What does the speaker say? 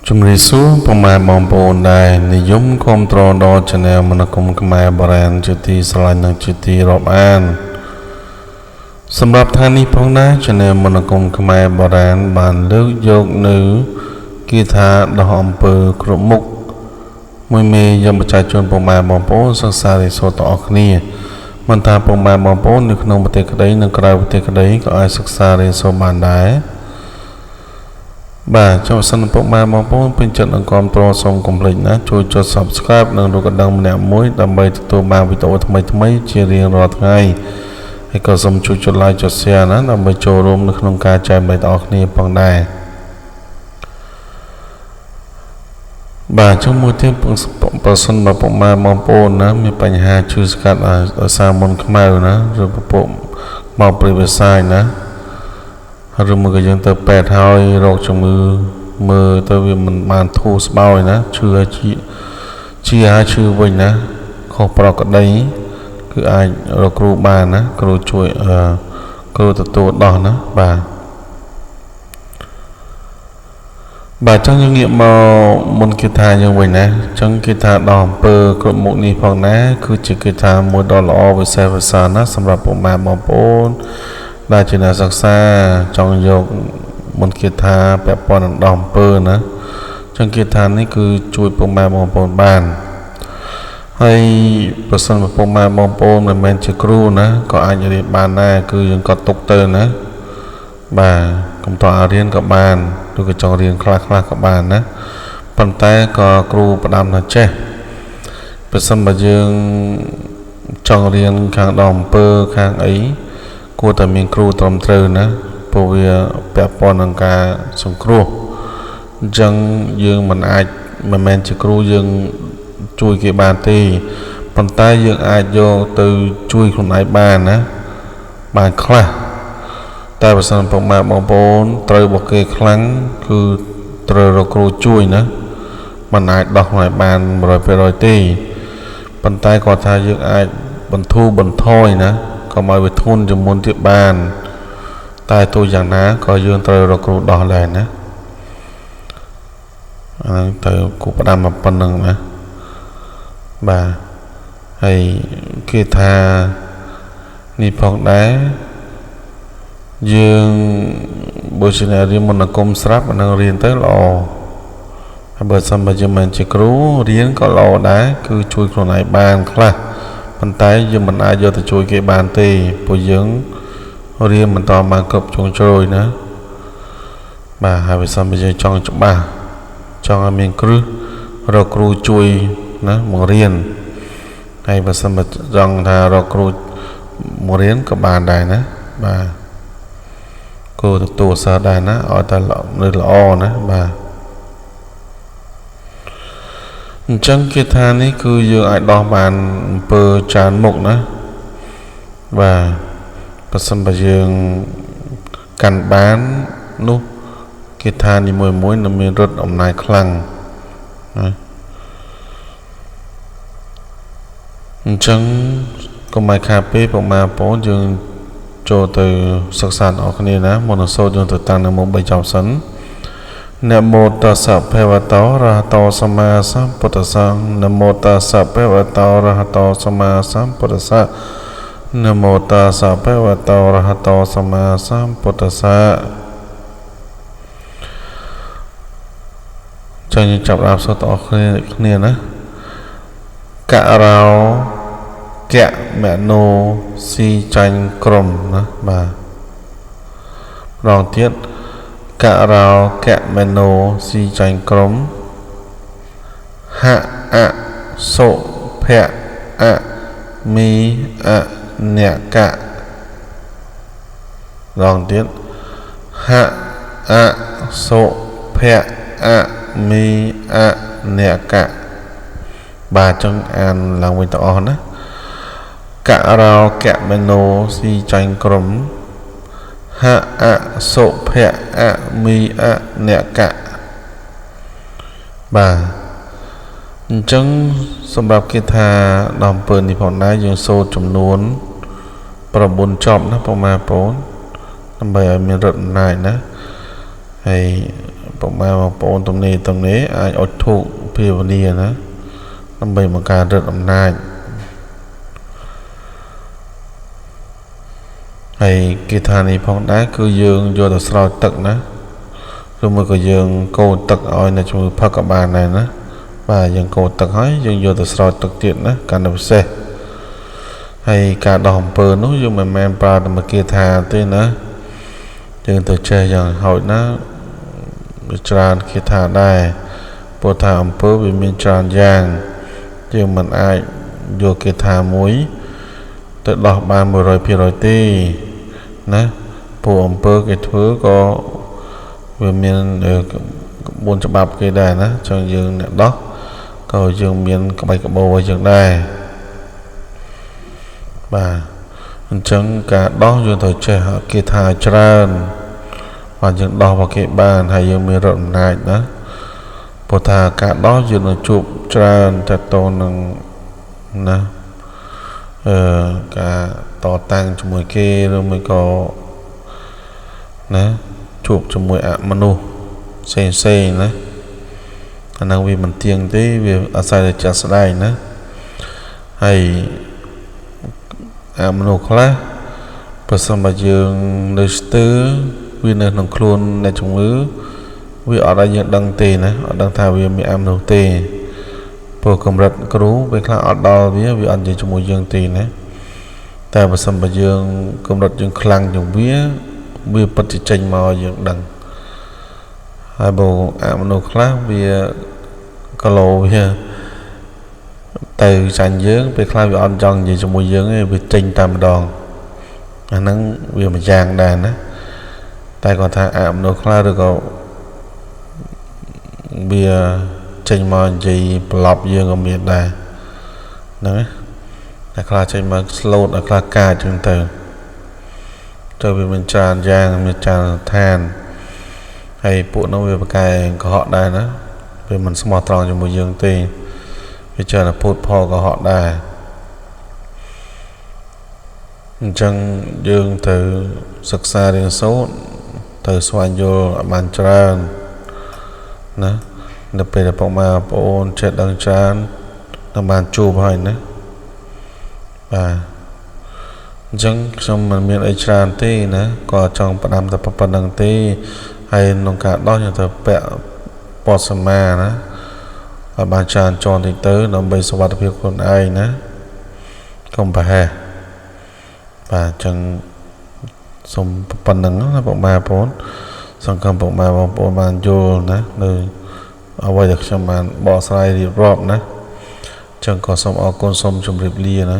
ជំរាបសួរពុកម៉ែបងប្អូនដែលនិយមគាំទ្រដល់ Channel មនគមខ្មែរបរានជាទីស្រឡាញ់និងជាទីរាប់អានសម្រាប់ថ្ងៃនេះផងដែរ Channel មនគមខ្មែរបរានបានលើកយកនៅគាថាដោះអំពើគ្រប់មុខមួយមេយកបច្ច័យជូនពុកម៉ែបងប្អូនសិក្សារៀនសូត្រទាំងអស់គ្នាមិនថាពុកម៉ែបងប្អូននៅក្នុងប្រទេសក្តីនិងក្រៅប្រទេសក្តីក៏អាចសិក្សារៀនសូត្របានដែរបាទចូលសិនពុកម៉ែបងប្អូនពេញចិត្តនឹងគាំទ្រសូមកុំភ្លេចណាជួយចុច Subscribe និងរូបកណ្ដឹងម្នាក់មួយដើម្បីទទួលបានវីដេអូថ្មីៗជារៀងរាល់ថ្ងៃហើយក៏សូមជួយចុច Like ចុច Share ណាដើម្បីចូលរួមនៅក្នុងការចែករំលែកដល់អ្នកគ្នាផងដែរបាទចូលមួយទៀតប្រសិនបើពុកម៉ែបងប្អូនណាមានបញ្ហាឈឺស្កាត់ដោយសារមុនខ្មៅណាឬពពុះមកព្រាយវិសាយណាឬមកយើងទៅពេទ្យហើយរកជំងឺមើលទៅវាមិនបានធូរស្បើយណាឈឺជាឈឺវិញណាខុសប្រក្រតីគឺអាចរកគ្រូបានណាគ្រូជួយគ្រូទទួលដោះណាបាទចឹងយើងងាកមកមុនគេថាយើងវិញណាចឹងគេថាដោះអំពើគ្រប់មុខនេះផងណាគឺជាគេថាមួយដ៏ល្អវិសេសវិសាលណាសម្រាប់ពុកម៉ែបងប្អូនដែលជាអ្នកសិក្សាចង់យកមុនគេថាពាក់ព័ន្ធនឹងដោះអំពើណាចឹងគេថានេះគឺជួយពុកម៉ែបងប្អូនបានហើយប្រសិនបើពុកម៉ែបងប្អូនមិនមែនជាគ្រូណាក៏អាចរៀនបានដែរគឺយើងក៏ទុកទៅណាបាទកុំតឲ្យរៀនក៏បានឬក៏ចង់រៀនខ្លះក៏បានណាប៉ុន្តែក៏គ្រូផ្ដាំថាចេះប្រសិនបើយើងចង់រៀនខាងដោះអំពើខាងអីគួរតែមានគ្រូត្រឹមត្រូវណាព្រោះវាពាក់ព័ន្ធនឹងការសង្គ្រោះអញ្ចឹងយើងមិនមែនជាគ្រូយើងជួយគេបានទេប៉ុន្តែយើងអាចយកទៅជួយខ្លួនឯងបានណាបានខ្លះតែបើសិនពុកម៉ែបងប្អូនត្រូវរបស់គេខ្លាំងគឺត្រូវរកគ្រូជួយណាមិនអាចដោះខ្លួនឯងបាន 100% ទេប៉ុន្តែគាត់ថាយើងអាចបន្ធូរបន្ថយណាកុំឲ្យវាធ្ងន់ជាងមុនទៀតបានតែទោះយ៉ាងណាក៏យើងត្រូវរកគ្រូដោះដែរណាអាហ្នឹងទៅគូផ្ដាំមកប៉ុណ្្នឹងណាបាទហើយគេថានេះផងដែរយើងបើជាអ្នករៀនមន្តអាគមស្រាប់អានឹងរៀនទៅល្អហើយបើសិនបើយើងមិនជាគ្រូរៀនក៏ល្អដែរគឺជួយខ្លួនឯងបានខ្លះប៉ុន្តែយើងមិនអាចយកទៅជួយគេបានទេព្រោះយើងរៀនមិនតបានគ្រប់ជ្រុងជ្រោយណាបាទហើយបើសិនបើយើងចង់ច្បាស់ចង់ឲ្យមានគ្រឹះរកគ្រូជួយណាមករៀនហើយបើសិនបើចង់ថារកគ្រូមករៀនក៏បានដែរណាបាទគួរទទួលសារដែរណាឲ្យតែនៅល្អណាបាទអញ្ចឹងគេថានេះគឺយើងអាចដោះបានអំពើច្រើនមុខណាបាទបើសិនបើយើងកាន់បាននោះគេថានីមួយនឹងមានរត់អំណាចខ្លាំងណាអញ្ចឹងកុំឲ្យខាតពេលពុកម៉ែបងប្អូនយើងចូលទៅសិក្សាអរគ្នាណាមុននឹងសូត្រយើងទៅតាំងនៅមុខ3ចប់សិនណាមោតស្សៈភវតោរហតោសម្មាសម្ពុទ្ធស្សៈណាមោតស្សៈភវតោរហតោសម្មាសម្ពុទ្ធស្សៈណាមោតស្សៈភវតោរហតោសម្មាសម្ពុទ្ធស្សៈចឹងចាប់អាប់សូត្រអរគ្នាណាករោកៈមនោស៊ីចាញ់ក្រុមណាបាទម្ដងទៀតករោកៈមនោស៊ីចាញ់ក្រុមហៈអសុភៈអមីអនកៈម្ដងទៀតហៈអសុភៈអមីអនកៈបាទចឹងអានឡើងវិញទាំងអស់ណាករោកៈមនោស៊ីចាញ់ក្រុមហៈអសុភៈអមីអនកៈបាទអញ្ចឹងសម្រាប់គេថាដល់អំពើនេះផងដែរយើងសូត្រចំនួន9ចប់ណាពុកម៉ែបងប្អូនដើម្បីឲ្យមានរត់អំណាចណា ហើយប្រមាណបងប្អូនទំនេរអាចអត់ធុភាវនាណាដើម្បីបង្កើតរដ្ឋអំណាចហើយគេថានេះផងដែរគឺយើងយកទៅស្រោចទឹកណាឬមួយក៏យើងកូរទឹកឲ្យនៅជំងឺផឹកក៏បានដែរណាបាទយើងកូរទឹកហើយយើងយកទៅស្រោចទឹកទៀតណាកាន់តែពិសេសហើយការដោះអំពើនោះយើងមិនមែនប្រើតែមកគេថាទេណាយើងទៅចេះយ៉ាងហោចណាវាច្រើនគេថាដែរព្រោះថាអំពើវាមានច្រើនយ៉ាងយើងមិនអាចយកគេថាមួយទៅដោះបាន 100% ទេណាព្រោះអំពើគេធ្វើក៏វាមានក្បួនច្បាប់គេដែរណាចឹងយើងអ្នកដោះក៏យើងមានក្បាច់ក្បោឲ្យយើងដែរបាទអញ្ចឹងការដោះយើងត្រូវចេះគេថាច្រើនបានយើងដោះមកគេបានហើយយើងមានរដ្ឋអំណាចណាព្រោះថាការដោះយើងនឹងជួបច្រើនតទៅនឹងណាការតតាំងជាមួយគេឬមួយក៏ណាជួបជាមួយអមនុស្សផ្សេងណាអានឹងវាមិនទៀងទេវាអាស្រ័យតែចាស់ស្ដែងណាហើយអមនុស្សខ្លះប្រសិនបើយើងនៅស្ទើរវានៅក្នុងខ្លួនអ្នកជំងឺវាអត់ឲ្យយើងដឹងទេណាអត់ដឹងថាវាមានអមនុស្សទេព្រោះកម្រិតគ្រូពេលខ្លះអត់ដល់វាអត់និយាយជាមួយយើងទេណាតែបើសិនបើយើងកម្រិតយើងខ្លាំងជាងវាពិតជាចេញមកយើងដឹងហើយបើអមនុស្សខ្លះវាគីឡូវាទៅចាញ់យើងពេលខ្លះវាអត់ចង់និយាយជាមួយយើងទេវាចេញតែម្ដងអាហ្នឹងវាមួយយ៉ាងដែរណាតែគាត់ថាអមនុស្សខ្លះឬក៏វាចេញមកនិយាយប្រឡប់យើងក៏មានដែរហ្នឹងណាតែខ្លះចេញមក slot ឲ្យខ្លះកាចចឹងទៅវាមានច្រើនយ៉ាងមានច្រើនឋានហើយពួកនោះវាប្រកែកុហកដែរណាវាមិនស្មោះត្រង់ជាមួយយើងទេវាច្រើនតែพูดផលកុហកដែរអញ្ចឹងយើងទៅសិក្សារៀនសូត្រទៅស្វែងយល់ឲ្យបានច្រើនណានៅពេលដែលបងប្អូនចេះដឹងច្រើននឹងបានជួបហើយណាបាទអញ្ចឹងខ្ញុំមិនមានអីច្រើនទេណាក៏ចង់ផ្ដាំតែប៉ុណ្្នឹងទេហើយក្នុងការដោះយើងទៅពាក់ពណ៌សមាណាឲ្យបានច្រើនចនតិចទៅដើម្បីសុវត្ថិភាពខ្លួនឯងណាកុំប្រហែសបាទអញ្ចឹងសូមប៉ុណ្្នឹងណាបងប្អូនសង្ឃឹមបងប្អូនបានយល់ណានៅអ្វីដែលខ្ញុំបានបកស្រាយរៀបរាប់ណាអញ្ចឹងក៏សូមអរគុណសូមជម្រាបលាណា